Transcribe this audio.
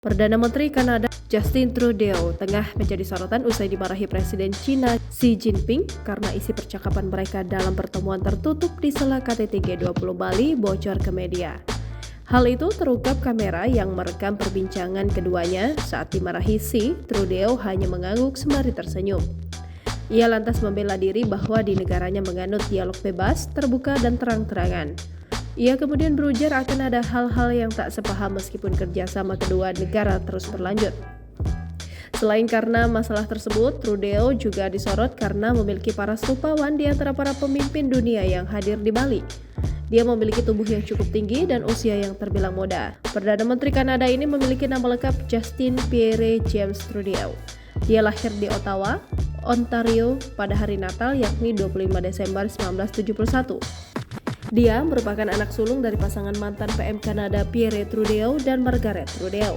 Perdana Menteri Kanada Justin Trudeau tengah menjadi sorotan usai dimarahi Presiden Cina Xi Jinping karena isi percakapan mereka dalam pertemuan tertutup di sela KTT G20 Bali bocor ke media. Hal itu terungkap kamera yang merekam perbincangan keduanya. Saat dimarahi Xi, Trudeau hanya mengangguk sembari tersenyum. Ia lantas membela diri bahwa di negaranya menganut dialog bebas, terbuka, dan terang-terangan. Ia kemudian berujar akan ada hal-hal yang tak sepaham meskipun kerjasama kedua negara terus berlanjut. Selain karena masalah tersebut, Trudeau juga disorot karena memiliki para stupawan di antara para pemimpin dunia yang hadir di Bali. Dia memiliki tubuh yang cukup tinggi dan usia yang terbilang muda. Perdana Menteri Kanada ini memiliki nama lengkap Justin Pierre James Trudeau. Dia lahir di Ottawa, Ontario pada hari Natal yakni 25 Desember 1971. Dia merupakan anak sulung dari pasangan mantan PM Kanada Pierre Trudeau dan Margaret Trudeau.